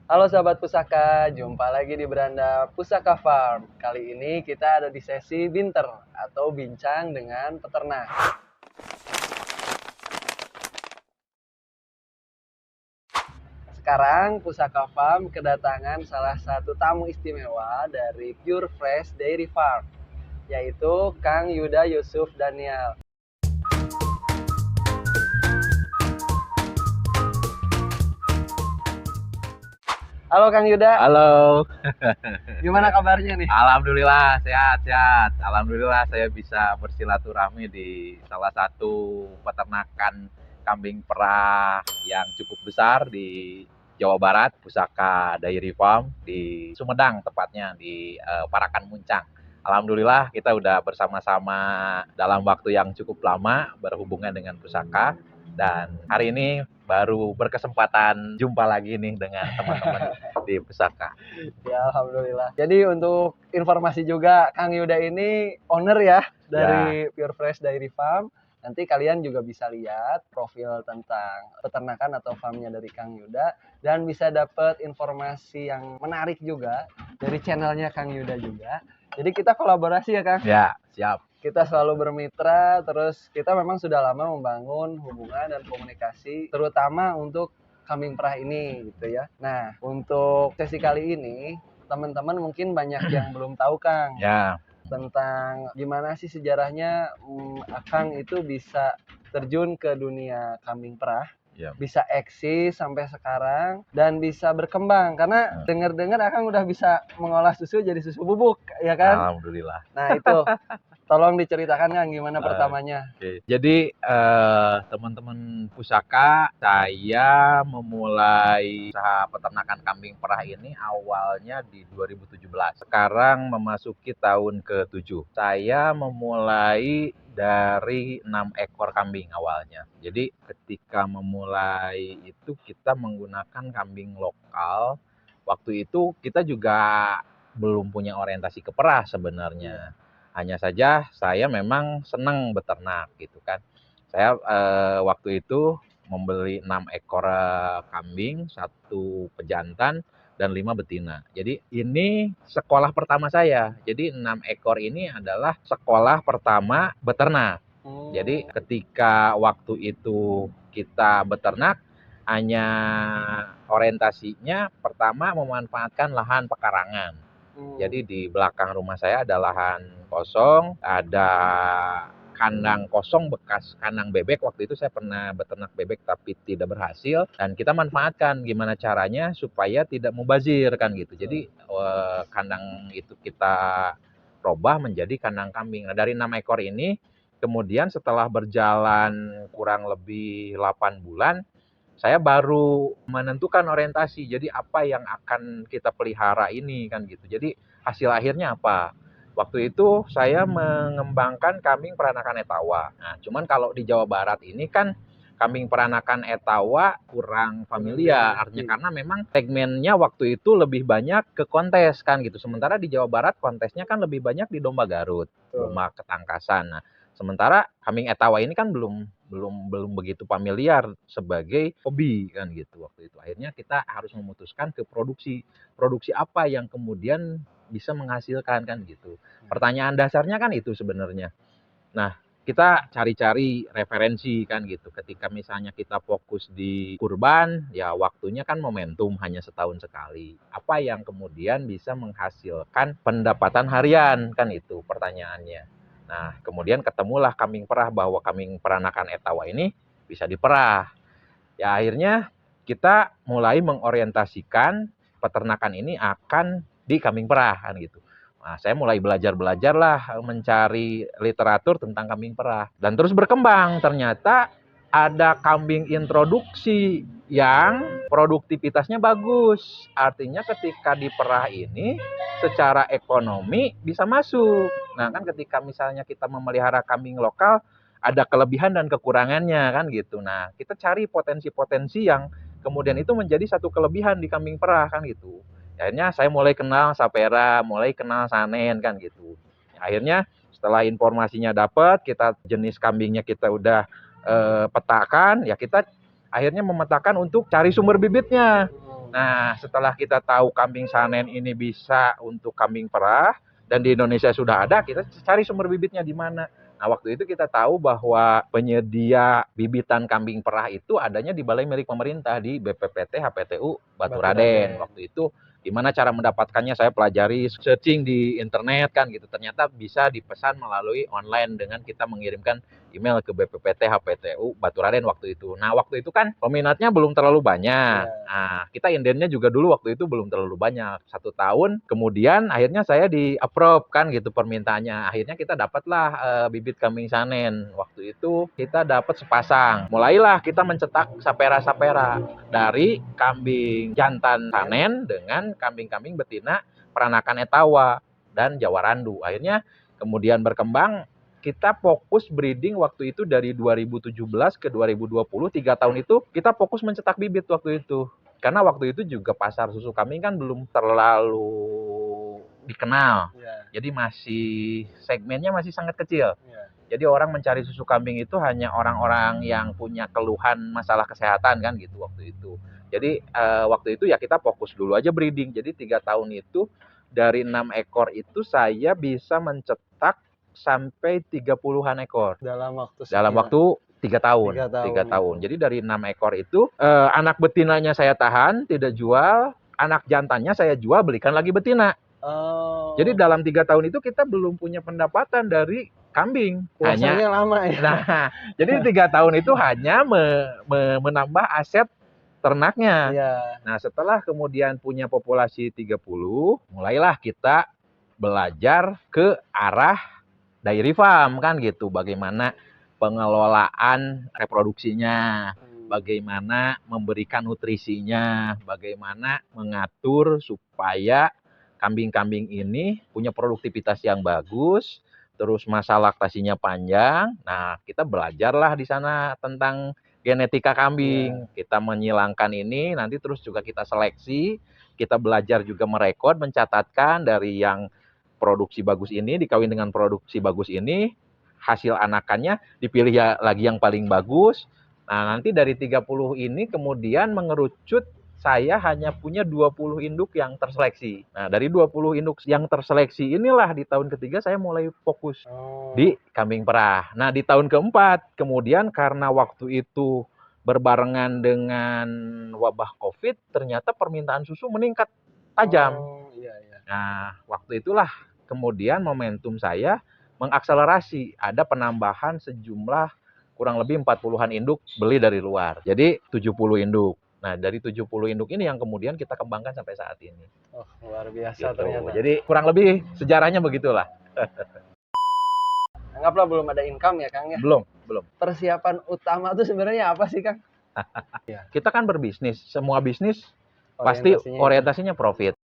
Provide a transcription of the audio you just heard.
Halo sahabat pusaka, jumpa lagi di beranda Pusaka Farm. Kali ini kita ada di sesi binter atau bincang dengan peternak. Sekarang Pusaka Farm kedatangan salah satu tamu istimewa dari Pure Fresh Dairy Farm, yaitu Kang Yuda Yusuf Daniel. Halo Kang Yuda. Halo. Gimana kabarnya nih? Alhamdulillah sehat-sehat. Alhamdulillah saya bisa bersilaturahmi di salah satu peternakan kambing perah yang cukup besar di Jawa Barat, Pusaka Dairy Farm di Sumedang, tepatnya di Parakan Muncang. Alhamdulillah kita udah bersama-sama dalam waktu yang cukup lama berhubungan dengan Pusaka, dan hari ini baru berkesempatan jumpa lagi nih dengan teman-teman di Pusaka. Ya, alhamdulillah. Jadi untuk informasi juga, Kang Yuda ini owner ya dari Pure Fresh Dairy Farm. Nanti kalian juga bisa lihat profil tentang peternakan atau farmnya dari Kang Yuda, dan bisa dapat informasi yang menarik juga dari channelnya Kang Yuda juga. Jadi kita kolaborasi ya Kang. Ya, siap. Kita selalu bermitra, terus kita memang sudah lama membangun hubungan dan komunikasi, terutama untuk kambing perah ini gitu ya. Nah, untuk sesi kali ini, teman-teman mungkin banyak yang belum tahu Kang, Ya, tentang gimana sih sejarahnya Akang itu bisa terjun ke dunia kambing perah, ya. bisa eksis sampai sekarang dan bisa berkembang. Karena dengar-dengar Akang udah bisa mengolah susu jadi susu bubuk, ya kan? Alhamdulillah. Nah itu, tolong diceritakan Kang gimana pertamanya. Oke. Jadi teman-teman Pusaka, saya memulai usaha peternakan kambing perah ini awalnya di 2017. Sekarang memasuki tahun ke-7. Saya memulai dari 6 ekor kambing awalnya. Jadi ketika memulai itu kita menggunakan kambing lokal. Waktu itu kita juga belum punya orientasi ke perah sebenarnya. Hanya saja saya memang senang beternak gitu kan. Saya waktu itu membeli 6 ekor kambing, 1 pejantan dan 5 betina. Jadi ini sekolah pertama saya. Jadi 6 ekor ini adalah sekolah pertama beternak. Jadi ketika waktu itu kita beternak, hanya orientasinya pertama memanfaatkan lahan pekarangan. Jadi di belakang rumah saya ada lahan kosong, ada kandang kosong bekas kandang bebek. Waktu itu saya pernah beternak bebek tapi tidak berhasil, dan kita manfaatkan gimana caranya supaya tidak mubazir kan gitu. Jadi kandang itu kita robah menjadi kandang kambing. Nah, dari 6 ekor ini kemudian setelah berjalan kurang lebih 8 bulan, saya baru menentukan orientasi. Jadi apa yang akan kita pelihara ini kan gitu. Jadi hasil akhirnya apa? Waktu itu saya mengembangkan kambing peranakan Etawa. Nah, cuman kalau di Jawa Barat ini kan kambing peranakan Etawa kurang familiar. Artinya karena memang segmennya waktu itu lebih banyak ke kontes kan gitu. Sementara di Jawa Barat kontesnya kan lebih banyak di domba Garut, domba ketangkasan. Nah, sementara kambing Etawa ini kan belum begitu familiar sebagai hobi kan gitu waktu itu. Akhirnya kita harus memutuskan ke produksi. Produksi apa yang kemudian bisa menghasilkan kan gitu. Pertanyaan dasarnya kan itu sebenarnya. Nah, kita cari-cari referensi kan gitu. Ketika misalnya kita fokus di kurban, ya waktunya kan momentum hanya setahun sekali. Apa yang kemudian bisa menghasilkan pendapatan harian kan itu pertanyaannya. Nah, kemudian ketemulah kambing perah, bahwa kambing peranakan Etawa ini bisa diperah. Ya akhirnya kita mulai mengorientasikan peternakan ini akan di kambing perah kan gitu. Nah, saya mulai belajar lah, mencari literatur tentang kambing perah, dan terus berkembang. Ternyata ada kambing introduksi yang produktivitasnya bagus. Artinya ketika diperah ini secara ekonomi bisa masuk. Nah, kan ketika misalnya kita memelihara kambing lokal, ada kelebihan dan kekurangannya kan gitu. Nah, kita cari potensi-potensi yang kemudian itu menjadi satu kelebihan di kambing perah kan gitu. Akhirnya saya mulai kenal Sapera, mulai kenal Sanen kan gitu. Akhirnya setelah informasinya dapat, kita jenis kambingnya kita udah petakan, ya kita akhirnya memetakan untuk cari sumber bibitnya. Nah, setelah kita tahu kambing sanen ini bisa untuk kambing perah dan di Indonesia sudah ada, kita cari sumber bibitnya di mana. Nah, waktu itu kita tahu bahwa penyedia bibitan kambing perah itu adanya di balai milik pemerintah di BPPT HPTU Baturaden. Waktu itu gimana cara mendapatkannya, saya pelajari, searching di internet kan gitu. Ternyata bisa dipesan melalui online dengan kita mengirimkan email ke BPPT HPTU Baturaden waktu itu. Nah, waktu itu kan peminatnya belum terlalu banyak. Nah, kita indennya juga dulu waktu itu belum terlalu banyak. 1 tahun kemudian akhirnya saya di-approve kan gitu permintaannya. Akhirnya kita dapatlah bibit kambing sanen. Waktu itu kita dapat sepasang. Mulailah kita mencetak sapera-sapera dari kambing jantan sanen dengan kambing-kambing betina peranakan Etawa dan Jawa Randu. Akhirnya kemudian berkembang, kita fokus breeding waktu itu dari 2017 ke 2020, 3 tahun itu kita fokus mencetak bibit waktu itu. Karena waktu itu juga pasar susu kambing kan belum terlalu dikenal. Jadi masih segmennya masih sangat kecil. Jadi orang mencari susu kambing itu hanya orang-orang yang punya keluhan masalah kesehatan kan gitu waktu itu. Jadi waktu itu ya kita fokus dulu aja breeding. Jadi 3 tahun itu dari 6 ekor itu saya bisa mencetak sampai 30-an ekor dalam waktu 3 tahun. 3 tahun. Jadi dari 6 ekor itu anak betinanya saya tahan, tidak jual, anak jantannya saya jual, belikan lagi betina. Jadi dalam 3 tahun itu kita belum punya pendapatan dari kambing. Puasanya lama ya. Nah, jadi 3 tahun itu hanya menambah aset ternaknya. Nah, setelah kemudian punya populasi 30, mulailah kita belajar ke arah dairy farm kan gitu. Bagaimana pengelolaan reproduksinya, bagaimana memberikan nutrisinya, bagaimana mengatur supaya kambing-kambing ini punya produktivitas yang bagus, terus masa laktasinya panjang. Nah, kita belajarlah di sana tentang genetika kambing. Kita menyilangkan ini, nanti terus juga kita seleksi, kita belajar juga merekod, mencatatkan dari yang produksi bagus ini dikawin dengan produksi bagus ini, hasil anakannya dipilih ya lagi yang paling bagus. Nah, nanti dari 30 ini kemudian mengerucut saya hanya punya 20 induk yang terseleksi. Nah, dari 20 induk yang terseleksi inilah di tahun ketiga saya mulai fokus di kambing perah. Nah, di tahun keempat kemudian karena waktu itu berbarengan dengan wabah COVID, ternyata permintaan susu meningkat tajam. Nah, waktu itulah kemudian momentum saya mengakselerasi, ada penambahan sejumlah kurang lebih 40-an induk beli dari luar. Jadi 70 induk. Nah, dari 70 induk ini yang kemudian kita kembangkan sampai saat ini. Oh, luar biasa gitu. ternyata. Jadi kurang lebih sejarahnya begitulah. Anggaplah belum ada income ya, Kang ya? Belum. Persiapan utama tuh sebenarnya apa sih, Kang? Kita kan berbisnis, semua bisnis pasti orientasinya profit.